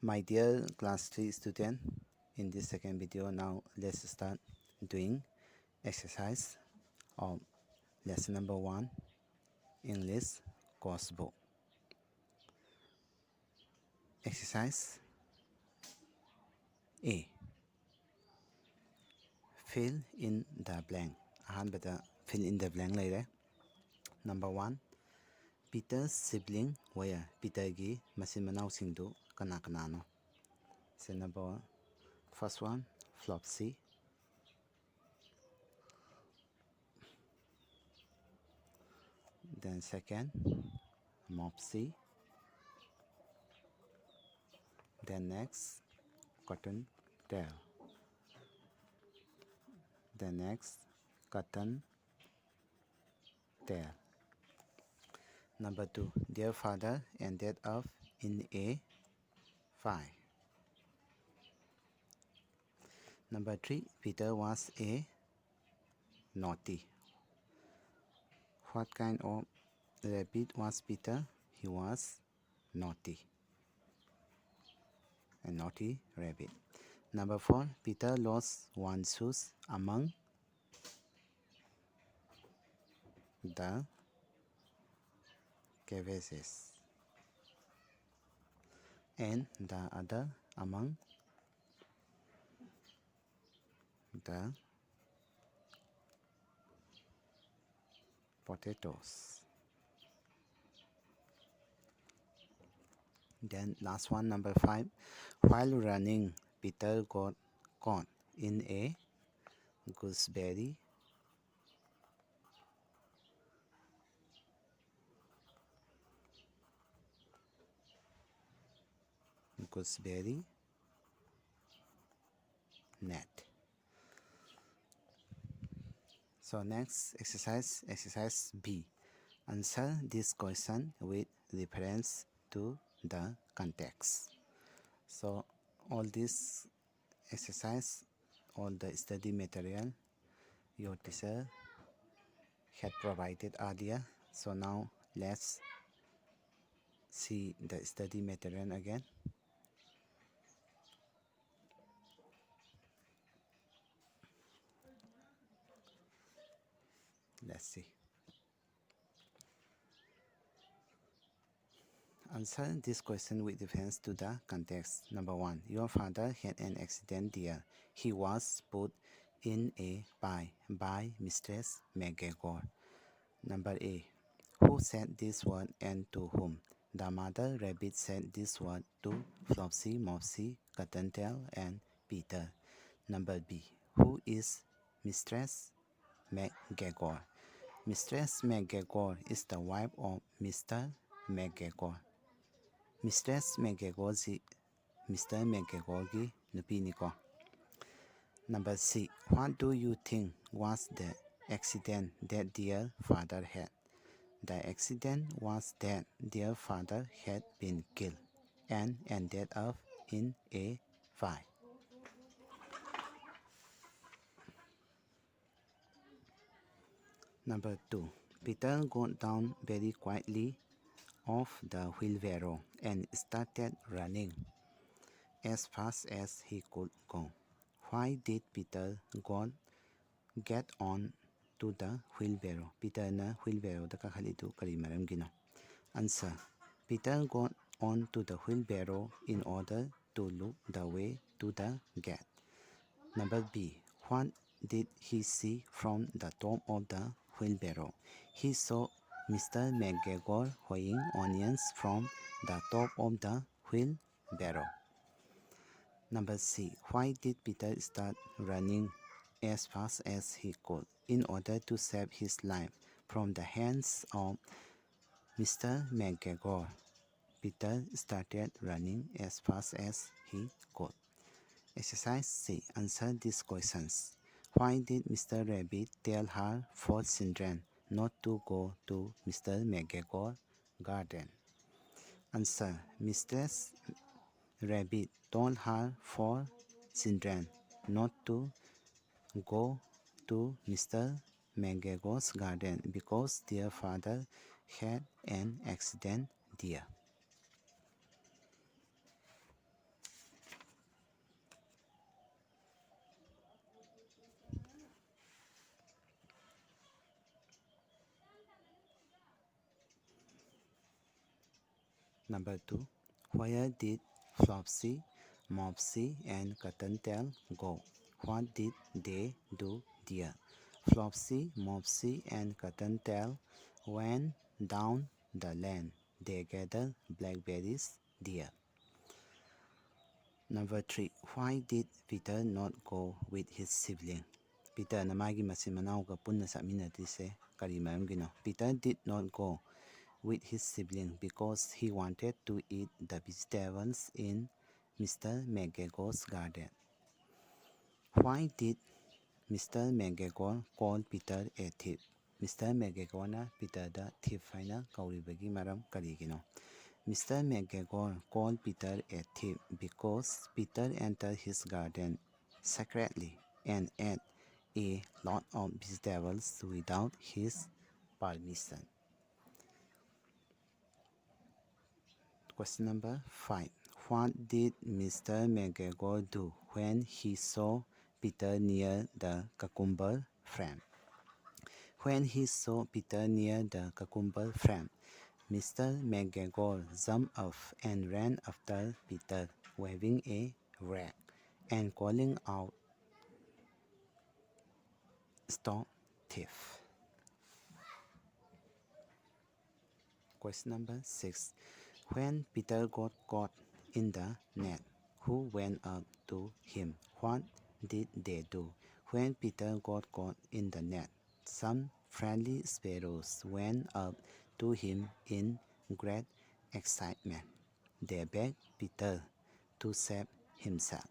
My dear class 3 student, in this second video now let's start doing exercise of lesson number 1 English coursebook. Exercise A. Fill in the blank. Fill in the blank later. Number 1. Peter's sibling were Peter gi masin manau singdu kana no. So number 1. First one, Flopsy. Then second, Mopsy. Then next, Cotton Tail. Then next, Cotton Tail. Number 2, their father ended up in a fire. Number 3, Peter was a naughty. What kind of rabbit was Peter? He was naughty. A naughty rabbit. Number 4, Peter lost one shoes among the cabbages and the other among the potatoes. Then last one, number 5. While running, Peter got caught in a gooseberry net. So next exercise B. Answer this question with reference to the context. So all this exercise, all the study material your teacher had provided earlier. So now let's see the study material again. Let's see. Answer this question with reference to the context. Number 1. Your father had an accident there. He was put in a pie by Mistress McGregor. Number A. Who said this word and to whom? The mother rabbit said this word to Flopsy, Mopsy, Cottontail, and Peter. Number B. Who is Mistress McGregor? Mistress McGregor is the wife of Mr. McGregor. Mistress McGregor si Mr. McGregor gi nupi ni ko. Number C. What do you think was the accident that their father had? The accident was that their father had been killed and ended up in a fire. Number 2. Peter got down very quietly off the wheelbarrow and started running as fast as he could go. Why did Peter get on to the wheelbarrow? Peter na wheelbarrow da kakalitu kari maram gino. Answer. Peter got on to the wheelbarrow in order to look the way to the gate. Number B. What did he see from the top of the wheelbarrow? He saw Mr. McGregor hoeing onions from the top of the wheelbarrow. Number C. Why did Peter start running as fast as he could in order to save his life from the hands of Mr. McGregor? Peter started running as fast as he could. Exercise C. Answer these questions. Why did Mr. Rabbit tell her 4 children not to go to Mr. McGregor's garden? Answer. Mistress Rabbit told her 4 children not to go to Mr. McGregor's garden because their father had an accident there. Number 2. Where did Flopsy, Mopsy, and Cottontail go? What did they do there? Flopsy, Mopsy, and Cottontail went down the lane. They gathered blackberries there. Number 3. Why did Peter not go with his sibling? Peter na magi machin manauga punna saminadrise kari maramgino. Peter did not go with his sibling because he wanted to eat the vegetables in Mr. McGregor's garden. Why did Mr. McGregor call Peter a thief? Mr. McGregorna Peterda thief haina kauribagi maram karigino. Mr. McGregor called Peter a thief because Peter entered his garden secretly and ate a lot of vegetables without his permission. Question number 5. What did Mr. McGregor do when he saw Peter near the cucumber frame? When he saw Peter near the cucumber frame, Mr. McGregor jumped off and ran after Peter, waving a rag and calling out, "Stop, thief!" Question number 6. When Peter got caught in the net, who went up to him? What did they do? When Peter got caught in the net, some friendly sparrows went up to him in great excitement. They begged Peter to save himself.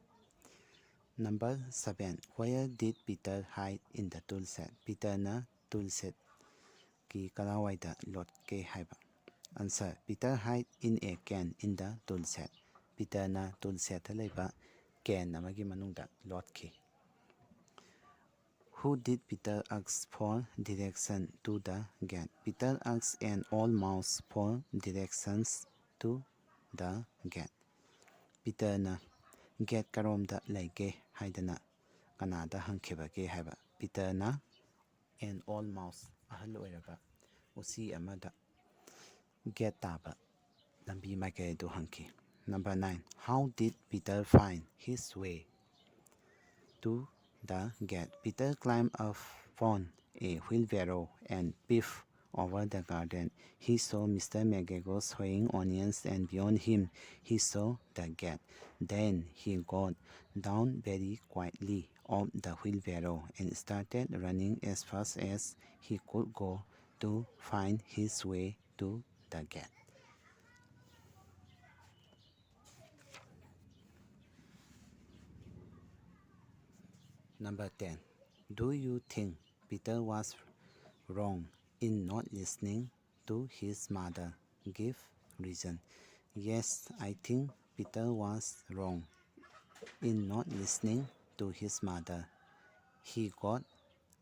Number 7. Where did Peter hide in the tool set? Peter na tool set ki kalawaida lotke haiba. Answer. Peter hide in a can in the tool set. Peter na tool set laiba can namagi manungda lotki. Who did Peter ask for direction to the gate? Peter asked an old mouse for directions to the gate. Peter na gate karomda laige haidana kanada hangkhibage haiba. Peter na an old mouse ahal oiraba usi amada gate taba lambi maike do hangki. Number 9. How did Peter find his way to the gate? Peter climbed upon a wheelbarrow and peeped over the garden. He saw Mr. McGregor sowing onions, and beyond him he saw the gate. Then he got down very quietly off the wheelbarrow and started running as fast as he could go to find his way to the gate. Number 10. Do you think Peter was wrong in not listening to his mother? Give reason. Yes, I think Peter was wrong in not listening to his mother. He got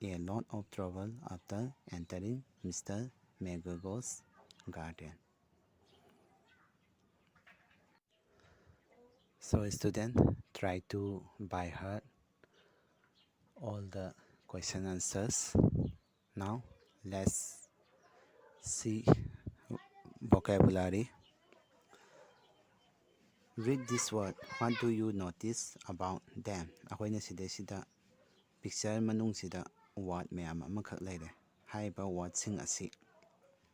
a lot of trouble after entering Mr. McGregor's garden. So student, try to by heart all the question answers. Now let's see vocabulary. Read this word. What do you notice about them? Akoina sida picture manungsida word mayam amakak leire. Haiba word sing asi.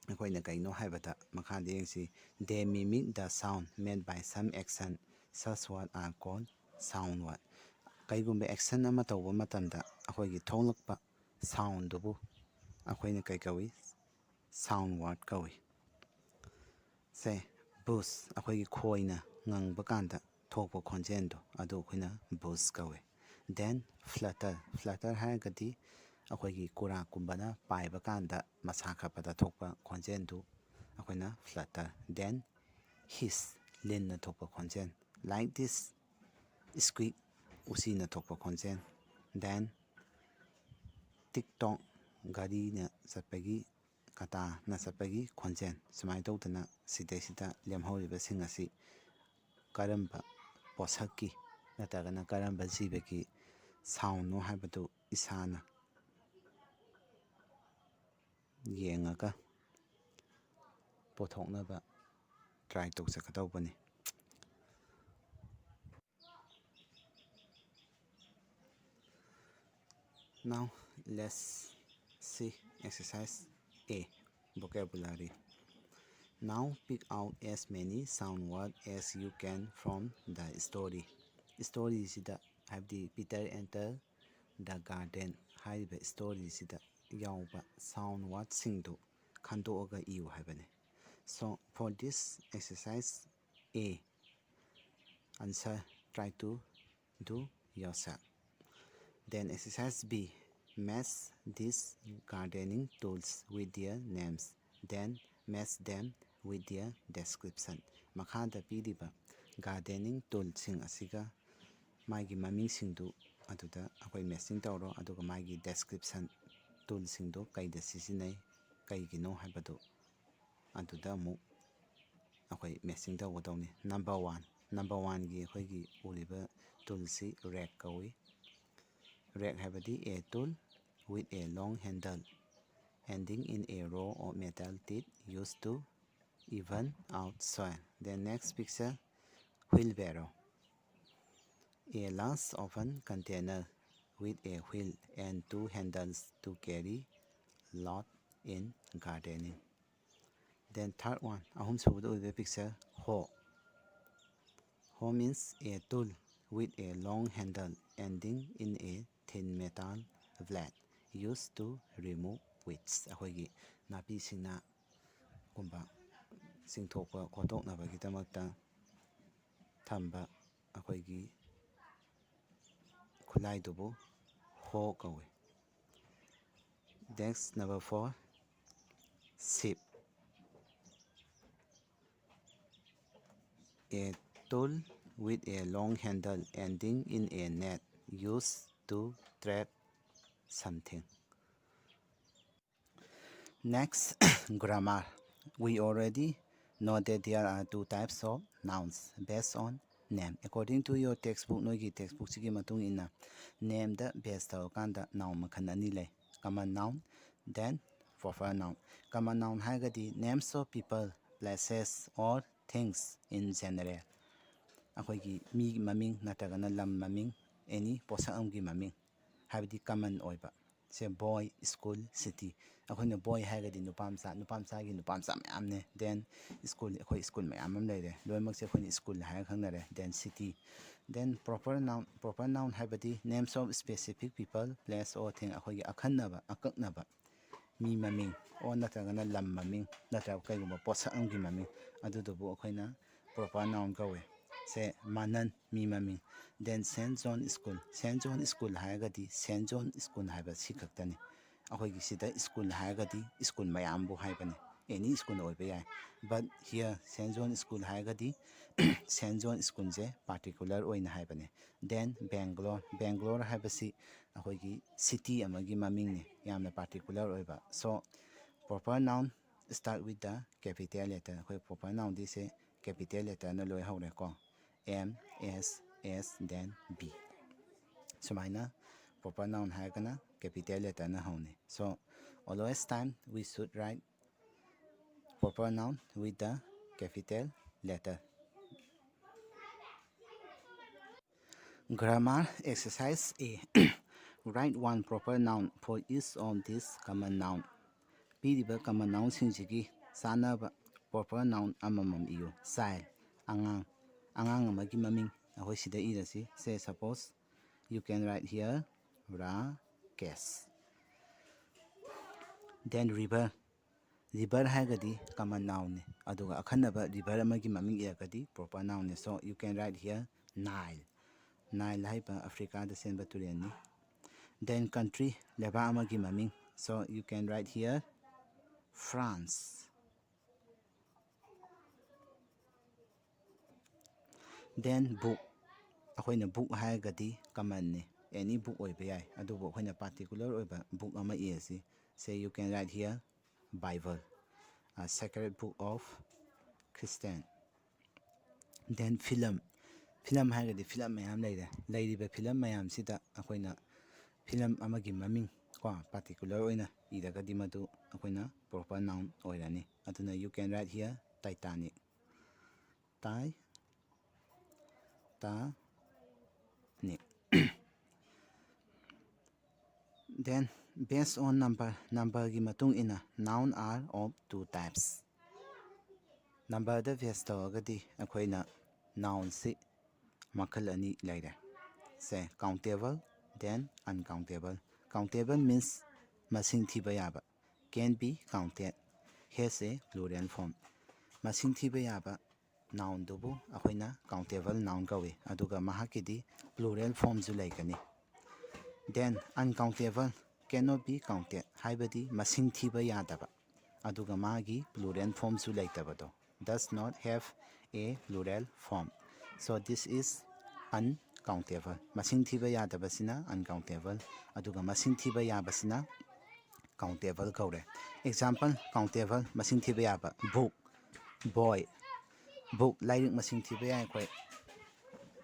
Akoina kaino haibata makhada yengsi. They mimic the sound made by some action. Such words are called sound word. Kaigumbe action ama tawba matamda akoigi thonglakpa sound dubu akoina kai kawi sound word kawi. Say boost akoigi khoina ngang bakanda thokpa khonjendo adu akoina boost kawi. Then flutter hagadi akoigi kura kumbana pai bakanda masaka pada thokpa khonjendo akoina flutter. Then hiss linna thokpa khonjen. Like this squeak usina thokpa khonjen. Then TikTok gari na sapagi kata na sapagi khonjen. Sumai tawdana sida lemhoriba sing asi karamba posakki natagana karamba jibaki sound no haibadu isana yengaga pothoknaba try ꯇꯧꯖꯒꯗꯧꯕꯅꯤ. Now let's see exercise A, vocabulary. Now pick out as many sound words as you can from the story. Story sida habdi Peter enter the garden haiba story sida yauba sound words singdu khandoga iu haibane. So for this exercise A, answer try to do yourself. Then exercise B, match these gardening tools with their names. Then match them with their description. Makhada piriba gardening tool sing asiga magi maming singdu aduda akoi matching tawro aduga magi description tool singdu kaida sisinai kaigino haibadu aduda mu akoi matching tawdawni. Number 1 gi akoi gi uriba tool si rake kawi. Rake habadi a tool with a long handle ending in a row of metal teeth used to even out soil. The next picture, wheelbarrow, a large open container with a wheel and two handles to carry load in gardening. Then third one, ahum subudu the picture, hoe. Hoe means a tool with a long handle ending in a thin metal blade used to remove weeds. Ahogi napi singna kumba singthokpa khotoknabagidamata thamba ahogi khulai dubu hoe kawi. Next, number 4, sieve, a tool with a long handle ending in a net used to trap something. Next, grammar. We already know that there are two types of nouns based on name. According to your textbook, noigi textbook sigi matung ina name da based kanda noun makhan ani lay. Common noun, then proper noun. Common noun haigadi names of people, places or things in general. Akoigi mi maming natagana lam maming any posa amgi maming habdi common oiba. Say boy, school, city. Akoina boy haigadi nupamsa gi nupamsa mayamne. Then school school mayamam leire. Loimak se akoina school haig khangnare. Then city. Then proper noun haibadi names of specific people, place or thing akoigi akhannaba akaknaba mi maming or natagana lam maming nataga kaiguma posa amgi maming adudubu akoina proper noun kawe. Say manan mi maming. Then St. John School. St. John School haigadi St. John School haiba sikaktani. Akoigi sida school haigadi school mayambu haibani. Any school oiba yai. But here St. John School haigadi St. John School je particular oina haibani. Then Bangalore. Bangalore haibasi akoigi city amagi maming ni yamna particular oiba. So proper noun start with the capital letter. Akoi proper noun di se capital letter na loi haure ko. M, S, S, then B. Sumaina proper noun haigana capital letter na haune. So always time we should write proper noun with the capital letter. Grammar exercise A. Write one proper noun for each of these common noun. Piriba common noun singsigi sanaba proper noun amamam iyo. Child, angang amagi maming ahoi sida irasi. Say suppose you can write here Rakesh. Then river haigadi common noun ne aduga akhannaba river amagi maming iragadi proper noun ne. So you can write here Nile haiba Africa da senba turen ni. Then country leba amagi maming. So you can write here France. Then book. Akoina book haigadi common ne. Any book oiba yai. Adubu akoina particular oiba book ama iasi. Say you can write here Bible, a sacred book of Christian. Then film haigadi film mayam leire. Leiriba film mayam sida akoina film amagi maming ko particular oina iragadi madu akoina proper noun oirani. Aduna you can write here Titanic. Titanic. Then based on number gi matung ina noun are of two types. Number da base tawagadi akoina noun si makal ani laire. Say countable then uncountable. Countable means masing thiba yaba, can be counted, has a plural form. Masing thiba yaba noun dubu akoina countable noun kawe aduga mahakidi plural form zu laikani. Then uncountable cannot be counted haibadi masing thiba yadaba aduga magi plural form zu laitabado, does not have a plural form. So this is uncountable. Masing thiba yadabasina uncountable aduga masing thiba yabasina countable kaure. Example countable masing thiba yaba book, boy. Book lairik masing thiba yai koi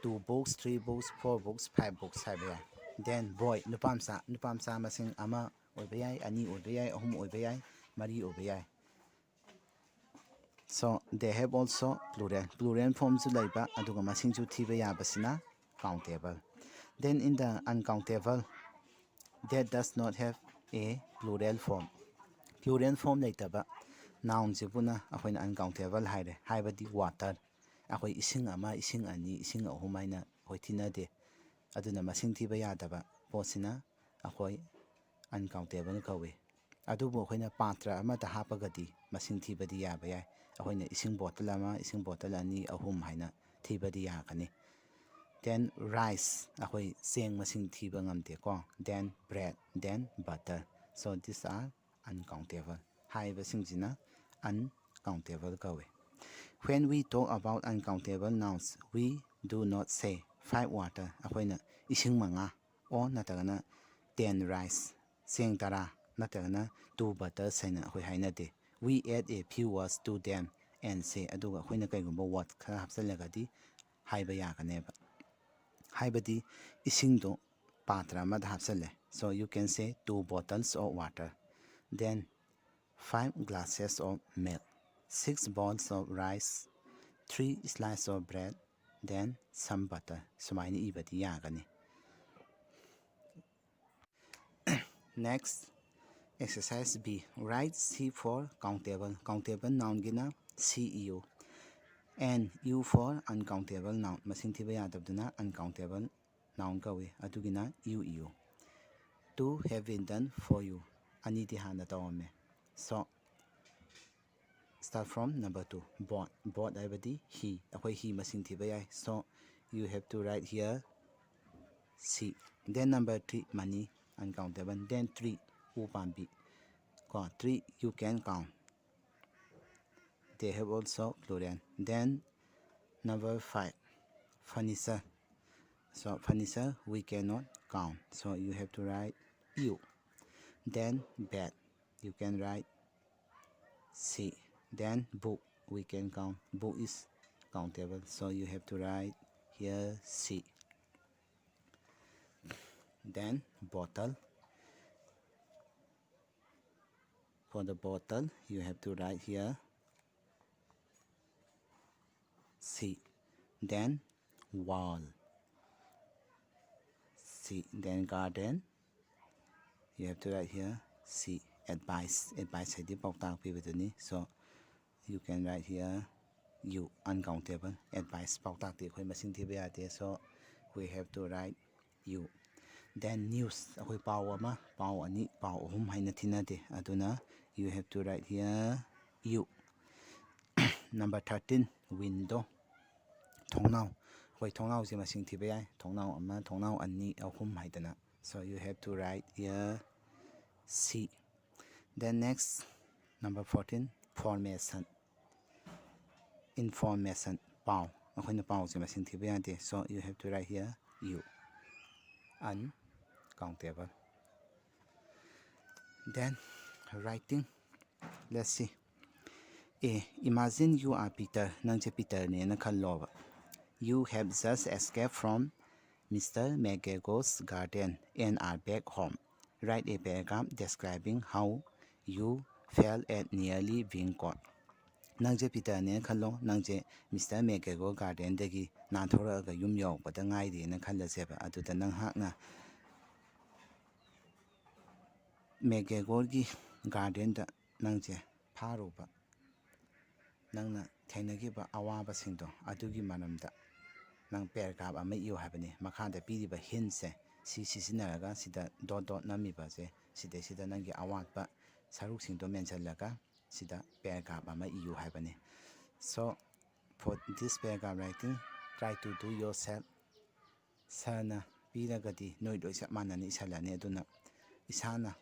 2 books, 3 books, 4 books, 5 books haiba yai. Then boy nupamsa masing ama oiba yai, ani oiba yai, ahum oiba yai, mari oiba yai. So they have also plural form zu laiba aduga masing ju thiba yabasina countable. Then in the uncountable, that does not have a plural form. Plural form laitaba noun jibuna akoina uncountable haire haibadi water. Akoi ising ama, ising ani, ising ahum haina hoi thinade aduna masing thiba yadaba posina akoi uncountable kawe. Adubu akoina patra ama da hapagadi masing thibadi yaba yai. Akoina ising bottle ama, ising bottle ani, ahum haina thibadi yakani. Then rice akoi seng masing thiba ngamde ko. Then bread, then butter. So these are uncountable. Haiba singjina uncountable kawe. When we talk about uncountable nouns, we do not say 5 water akoina ising manga or natagana 10 rice seng tara natagana 2 butter saina akoi hainade. We add a few words to them and say aduga akoina kaigumba word khara hapsalagadi haiba yakaneba. Haibadi ising do patra mad hapsale. So you can say 2 bottles of water. Then 5 glasses of milk, 6 bowls of rice, 3 slices of bread, then some butter. Sumaini ibadi yagani. Next, exercise B. Write C for countable. Countable noun gina CEU. And U for uncountable noun. Masing thiba yadabduna uncountable noun kawe. Adugina UU. 2 have been done for you. Aniti hana tawame. So start from number 2. Bought. Bought aibadi he. Akoi he masing thiba yai. So you have to write here C. Then number 3 money uncountable. Then 3 upambi. 3 you can count. They have also plural. Then number 5 furniture. So furniture we cannot count. So you have to write U. Then bed you can write C. Then book we can count. Book is countable. So you have to write here C. Then bottle. For the bottle you have to write here C. Then wall C. Then garden you have to write here C. Advice. Advice hai di pautang pibaduni. So you can write here U. Uncountable. Advice pautang ti khoi masing thiba yate. So we have to write U. Then news. Akoi pau ama, pau ani, pau ahum haina thinade. Aduna you have to write here U. Number 13 window. Thongnao. Akoi thongnao je masing thiba yai. Thongnao ama, thongnao ani, ahum haidana. So you have to write here C. Then next number 14 formation. Information. Pau. Akoina pau je masing thiba yate. So you have to write here U. Uncountable. Then writing. Let's see. A. Imagine you are Peter. Nangje Peter ne na khalloba. You have just escaped from Mr. McGregor's garden and are back home. Write a paragraph describing how you felt at nearly being caught. ꯅꯪꯁꯦ ꯄꯤꯇꯔꯅꯦꯅ ꯈꯜꯂꯣ, ꯅꯪꯁꯦ mister ꯃꯦꯛꯒ꯭ꯔꯦꯒꯣ ꯒꯥꯔꯗꯦꯟꯗꯒꯤ ꯅꯥꯟꯊꯣꯔꯛꯑꯒ ꯌꯨꯝ ꯌꯧꯔꯛꯄꯗ ꯉꯥꯏꯔꯤꯅ ꯈꯜꯂꯁꯦꯕ. ꯑꯗꯨꯗ ꯅꯪꯍꯥꯛꯅ ꯃꯦꯛꯒ꯭ꯔꯦꯒꯣꯔꯒꯤ ꯒꯥꯔꯗꯦꯟꯗ ꯅꯪꯁꯦ ꯐꯥꯔꯨꯕ ꯅꯪꯅ ꯊꯦꯡꯅꯈꯤꯕ ꯑꯋꯥꯕꯁꯤꯡꯗꯣ ꯑꯗꯨꯒꯤ ꯃꯔꯝꯗ ꯅꯪ ꯄꯦꯔꯥꯒ꯭ꯔꯥꯐ ꯑꯃ ꯏꯌꯨ ꯍꯥꯏꯕꯅꯤ. ꯃꯈꯥꯗ ꯄꯤꯔꯤꯕ ꯍꯤꯟꯁꯦ ꯁꯤ ꯁꯤꯖꯤꯟꯅꯔꯒ ꯁꯤꯗ ꯗꯣꯠ ꯗꯣꯠ ꯅꯝꯃꯤꯕꯁꯦ ꯁꯤꯗꯩꯁꯤꯗ ꯅꯪꯒꯤ ꯑꯋꯥꯠꯄ ꯁꯔꯨꯛꯁꯤꯡꯗꯣ ꯃꯦꯟꯁꯤꯜꯂꯒ ꯁꯤꯗ ꯄꯦꯔꯥꯒ꯭ꯔꯥꯐ ꯑꯃ ꯏꯌꯨ ꯍꯥꯏꯕꯅꯤ. So for this paragraph writing, try to do yourself. ꯁꯔꯅ ꯄꯤꯔꯒꯗꯤ ꯅꯣꯏ ꯂꯣꯏ ꯆꯞ ꯃꯥꯟꯅꯅ ꯏꯁꯜꯂꯅꯤ. ꯑꯗꯨꯅ ꯏꯁꯥꯅ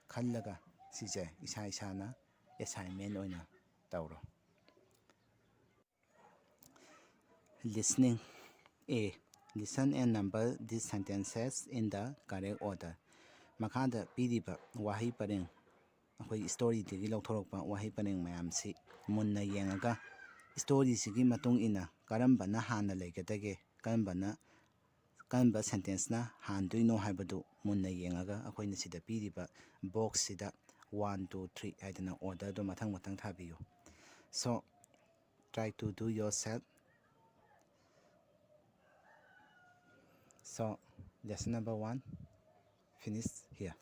ꯈꯜꯂꯒ ꯁꯤꯁꯦ ꯏꯁꯥꯅ ꯑꯦꯁꯥꯏꯟꯃꯦꯟ ꯑꯣꯏꯅ ꯇꯧꯔꯣ. Listening. A. Listen and number these sentences in the correct order. ꯃꯈꯥꯗ ꯄꯤꯔꯤꯕ ꯋꯥꯍꯩ ꯄꯔꯦꯡ ꯑꯩꯈꯣꯏ ꯁ꯭ꯇꯣꯔꯤꯗꯒꯤ ꯂꯧꯊꯣꯔꯛꯄ ꯋꯥꯍꯩ ꯄꯔꯦꯡ ꯃꯌꯥꯝꯁꯤ ꯃꯨꯟꯅ ꯌꯦꯡꯉꯒ ꯁ꯭ꯇꯣꯔꯤꯁꯤꯒꯤ ꯃꯇꯨꯡ ꯏꯟꯅ ꯀꯔꯝꯕꯅ ꯍꯥꯟꯅ ꯂꯩꯒꯗꯒꯦ, ꯀꯔꯝꯕ ꯁꯦꯟꯇꯦꯟꯁꯅ ꯍꯥꯟꯗꯣꯏꯅꯣ ꯍꯥꯏꯕꯗꯨ ꯃꯨꯟꯅ ꯌꯦꯡꯉꯒ ꯑꯩꯈꯣꯏꯅ ꯁꯤꯗ ꯄꯤꯔꯤꯕ ꯕꯣꯛꯁꯁꯤꯗ 1, 2, 3 ꯍꯥꯏꯗꯅ ꯑꯣꯔꯗꯔꯗꯣ ꯃꯊꯪ ꯃꯊꯪ ꯊꯥꯕꯤꯌꯨ. So try to do yourself. So lesson number 1 finish here.